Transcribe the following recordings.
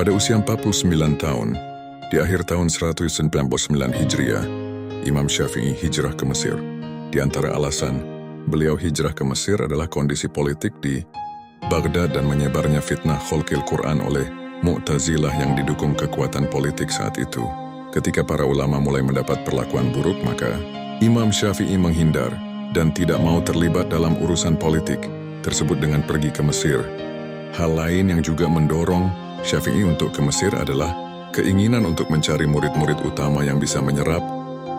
Pada usia 49 tahun, di akhir tahun 199 Hijriah, Imam Syafi'i hijrah ke Mesir. Di antara alasan beliau hijrah ke Mesir adalah kondisi politik di Baghdad dan menyebarnya fitnah kholqil Quran oleh Mu'tazilah yang didukung kekuatan politik saat itu. Ketika para ulama mulai mendapat perlakuan buruk, maka Imam Syafi'i menghindar dan tidak mau terlibat dalam urusan politik tersebut dengan pergi ke Mesir. Hal lain yang juga mendorong Syafi'i untuk ke Mesir adalah keinginan untuk mencari murid-murid utama yang bisa menyerap,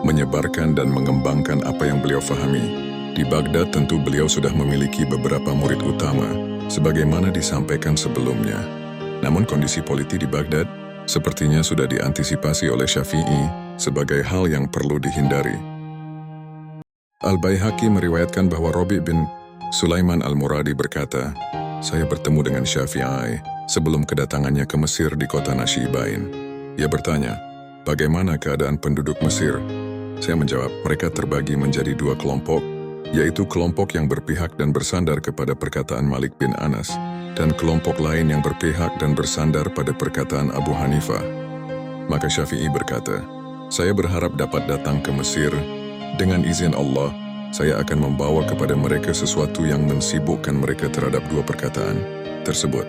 menyebarkan dan mengembangkan apa yang beliau fahami. Di Baghdad tentu beliau sudah memiliki beberapa murid utama, sebagaimana disampaikan sebelumnya. Namun kondisi politik di Baghdad sepertinya sudah diantisipasi oleh Syafi'i sebagai hal yang perlu dihindari. Al-Baihaqi meriwayatkan bahwa Rabi' bin Sulaiman Al-Muradi berkata, "Saya bertemu dengan Syafi'i sebelum kedatangannya ke Mesir di kota Nashibain. Ia bertanya, bagaimana keadaan penduduk Mesir? Saya menjawab, mereka terbagi menjadi dua kelompok, yaitu kelompok yang berpihak dan bersandar kepada perkataan Malik bin Anas, dan kelompok lain yang berpihak dan bersandar pada perkataan Abu Hanifah. Maka Syafi'i berkata, saya berharap dapat datang ke Mesir. Dengan izin Allah, saya akan membawa kepada mereka sesuatu yang mensibukkan mereka terhadap dua perkataan tersebut.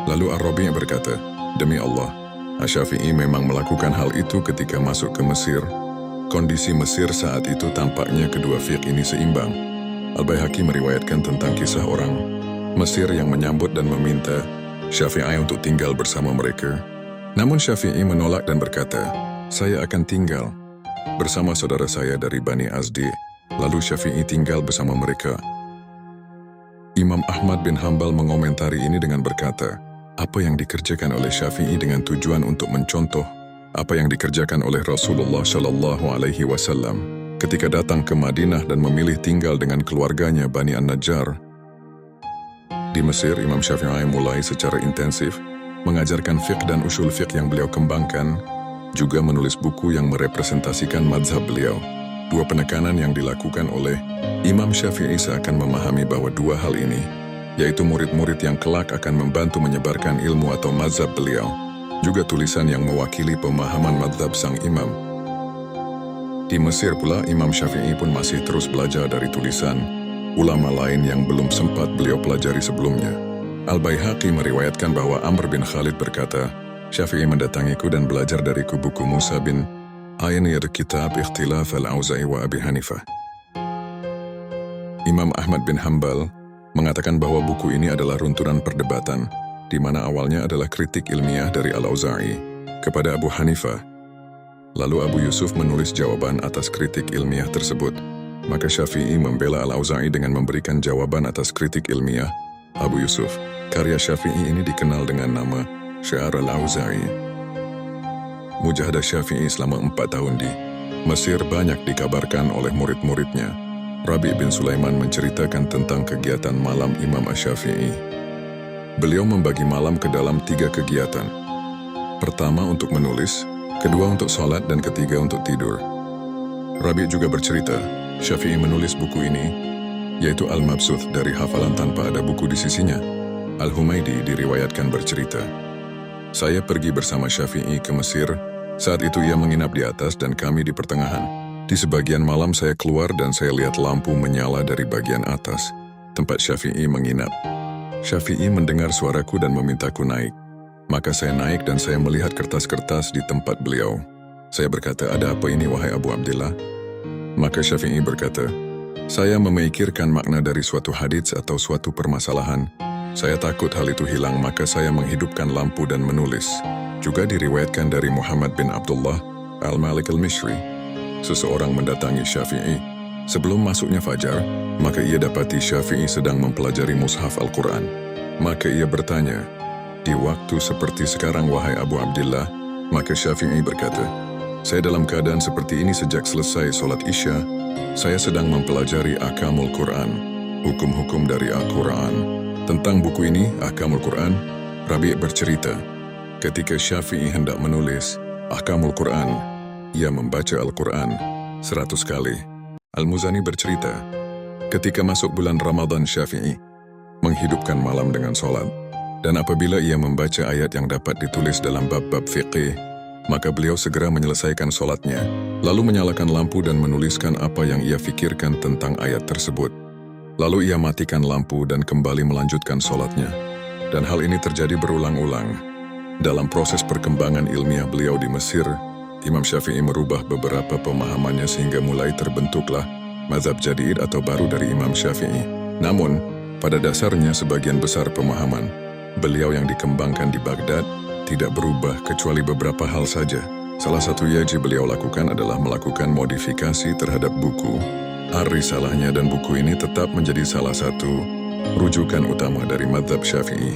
Lalu Ar-Rabi' berkata, demi Allah, Asy-Syafi'i memang melakukan hal itu ketika masuk ke Mesir. Kondisi Mesir saat itu tampaknya kedua fiqh ini seimbang. Al-Baihaqi meriwayatkan tentang kisah orang Mesir yang menyambut dan meminta Syafi'i untuk tinggal bersama mereka. Namun Syafi'i menolak dan berkata, saya akan tinggal bersama saudara saya dari Bani Azdi. Lalu Syafi'i tinggal bersama mereka. Imam Ahmad bin Hanbal mengomentari ini dengan berkata, apa yang dikerjakan oleh Syafi'i dengan tujuan untuk mencontoh apa yang dikerjakan oleh Rasulullah Shallallahu Alaihi Wasallam ketika datang ke Madinah dan memilih tinggal dengan keluarganya Bani An-Najjar. Di Mesir, Imam Syafi'i mulai secara intensif mengajarkan fiqh dan usul fiqh yang beliau kembangkan, juga menulis buku yang merepresentasikan mazhab beliau. Dua penekanan yang dilakukan oleh Imam Syafi'i seakan memahami bahwa dua hal ini, yaitu murid-murid yang kelak akan membantu menyebarkan ilmu atau mazhab beliau, juga tulisan yang mewakili pemahaman mazhab sang imam. Di Mesir pula, Imam Syafi'i pun masih terus belajar dari tulisan ulama lain yang belum sempat beliau pelajari sebelumnya. Al-Baihaqi meriwayatkan bahwa Amr bin Khalid berkata, Syafi'i mendatangiku dan belajar dariku buku Musa bin Ayniyat Kitab Ikhtilaf Al-Auza'i wa Abi Hanifah. Imam Ahmad bin Hanbal mengatakan bahwa buku ini adalah runtunan perdebatan, di mana awalnya adalah kritik ilmiah dari Al-Auza'i kepada Abu Hanifah. Lalu Abu Yusuf menulis jawaban atas kritik ilmiah tersebut. Maka Syafi'i membela Al-Auza'i dengan memberikan jawaban atas kritik ilmiah Abu Yusuf. Karya Syafi'i ini dikenal dengan nama Syiar Al-Auza'i. Mujahadah Syafi'i selama 4 tahun di Mesir banyak dikabarkan oleh murid-muridnya. Rabi' bin Sulaiman menceritakan tentang kegiatan malam Imam Asy-Syafi'i. Beliau membagi malam ke dalam 3 kegiatan. Pertama untuk menulis, kedua untuk sholat, dan ketiga untuk tidur. Rabi' juga bercerita, Syafi'i menulis buku ini, yaitu Al-Mabsuth dari hafalan tanpa ada buku di sisinya. Al-Humaydi diriwayatkan bercerita, saya pergi bersama Syafi'i ke Mesir. Saat itu ia menginap di atas dan kami di pertengahan. Di sebagian malam saya keluar dan saya lihat lampu menyala dari bagian atas, tempat Syafi'i menginap. Syafi'i mendengar suaraku dan memintaku naik. Maka saya naik dan saya melihat kertas-kertas di tempat beliau. Saya berkata, ada apa ini wahai Abu Abdillah? Maka Syafi'i berkata, saya memikirkan makna dari suatu hadits atau suatu permasalahan. Saya takut hal itu hilang, maka saya menghidupkan lampu dan menulis. Juga diriwayatkan dari Muhammad bin Abdullah Al-Malik Al-Mishri, seseorang mendatangi Syafi'i. Sebelum masuknya fajar, maka ia dapati Syafi'i sedang mempelajari mushaf Al-Quran. Maka ia bertanya, di waktu seperti sekarang wahai Abu Abdillah? Maka Syafi'i berkata, saya dalam keadaan seperti ini sejak selesai sholat Isya. Saya sedang mempelajari Ahkamul Quran, hukum-hukum dari Al-Quran. Tentang buku ini, Ahkamul Quran, Rabi' bercerita, ketika Syafi'i hendak menulis Ahkamul Quran, ia membaca Al-Quran 100 kali. Al-Muzani bercerita, ketika masuk bulan Ramadan, Syafi'i menghidupkan malam dengan sholat. Dan apabila ia membaca ayat yang dapat ditulis dalam bab-bab fiqih, maka beliau segera menyelesaikan solatnya, lalu menyalakan lampu dan menuliskan apa yang ia fikirkan tentang ayat tersebut. Lalu ia matikan lampu dan kembali melanjutkan solatnya. Dan hal ini terjadi berulang-ulang. Dalam proses perkembangan ilmiah beliau di Mesir, Imam Syafi'i merubah beberapa pemahamannya sehingga mulai terbentuklah mazhab jadid atau baru dari Imam Syafi'i. Namun, pada dasarnya sebagian besar pemahaman beliau yang dikembangkan di Baghdad tidak berubah kecuali beberapa hal saja. Salah satu yang beliau lakukan adalah melakukan modifikasi terhadap buku Ar-Risalahnya, dan buku ini tetap menjadi salah satu rujukan utama dari mazhab Syafi'i.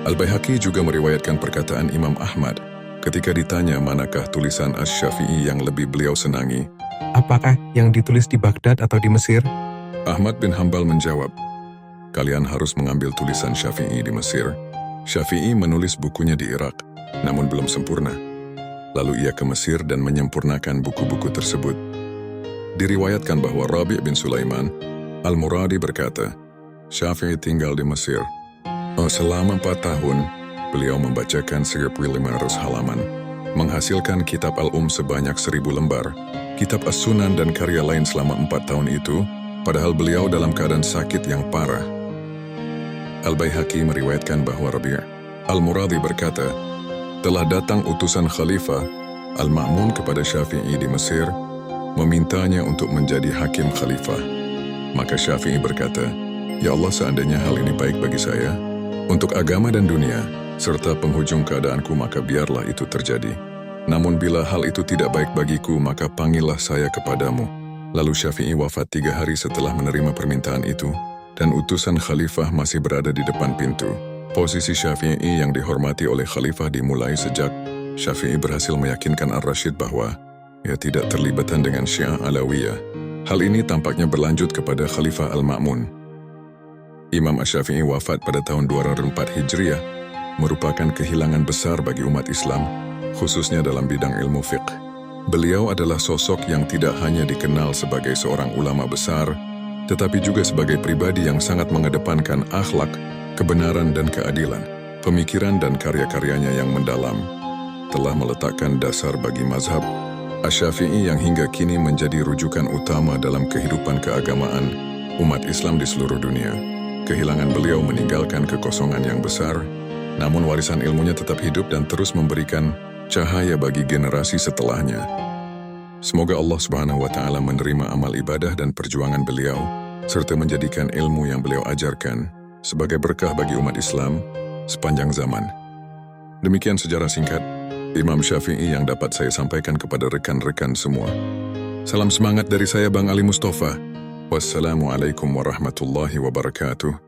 Al-Baihaqi juga meriwayatkan perkataan Imam Ahmad ketika ditanya manakah tulisan Asy-Syafi'i yang lebih beliau senangi. Apakah yang ditulis di Baghdad atau di Mesir? Ahmad bin Hambal menjawab, kalian harus mengambil tulisan Syafi'i di Mesir. Syafi'i menulis bukunya di Irak, namun belum sempurna. Lalu ia ke Mesir dan menyempurnakan buku-buku tersebut. Diriwayatkan bahwa Rabi' bin Sulaiman Al-Muradi berkata, Syafi'i tinggal di Mesir. Selama 4 tahun, beliau membacakan 1.500 halaman, menghasilkan kitab Al-Um sebanyak 1.000 lembar, kitab As-Sunan dan karya lain selama 4 tahun itu, padahal beliau dalam keadaan sakit yang parah. Al-Baihaqi meriwayatkan bahwa Rabi' Al-Muradi berkata, telah datang utusan Khalifah Al-Ma'mun kepada Syafi'i di Mesir, memintanya untuk menjadi hakim khalifah. Maka Syafi'i berkata, ya Allah, seandainya hal ini baik bagi saya, untuk agama dan dunia, serta penghujung keadaanku, maka biarlah itu terjadi. Namun bila hal itu tidak baik bagiku, maka panggillah saya kepadamu. Lalu Syafi'i wafat 3 hari setelah menerima permintaan itu, dan utusan khalifah masih berada di depan pintu. Posisi Syafi'i yang dihormati oleh khalifah dimulai sejak Syafi'i berhasil meyakinkan Ar-Rasyid bahwa ia tidak terlibatan dengan Syiah Alawiyah. Hal ini tampaknya berlanjut kepada Khalifah Al-Ma'mun. Imam Asy-Syafi'i wafat pada tahun 204 Hijriah, merupakan kehilangan besar bagi umat Islam, khususnya dalam bidang ilmu fiqh. Beliau adalah sosok yang tidak hanya dikenal sebagai seorang ulama besar, tetapi juga sebagai pribadi yang sangat mengedepankan akhlak, kebenaran dan keadilan. Pemikiran dan karya-karyanya yang mendalam telah meletakkan dasar bagi mazhab Asy-Syafi'i yang hingga kini menjadi rujukan utama dalam kehidupan keagamaan umat Islam di seluruh dunia. Kehilangan beliau meninggalkan kekosongan yang besar, namun warisan ilmunya tetap hidup dan terus memberikan cahaya bagi generasi setelahnya. Semoga Allah Subhanahu wa Ta'ala menerima amal ibadah dan perjuangan beliau, serta menjadikan ilmu yang beliau ajarkan sebagai berkah bagi umat Islam sepanjang zaman. Demikian sejarah singkat Imam Syafi'i yang dapat saya sampaikan kepada rekan-rekan semua. Salam semangat dari saya, Bang Ali Mustafa. Wassalamualaikum warahmatullahi wabarakatuh.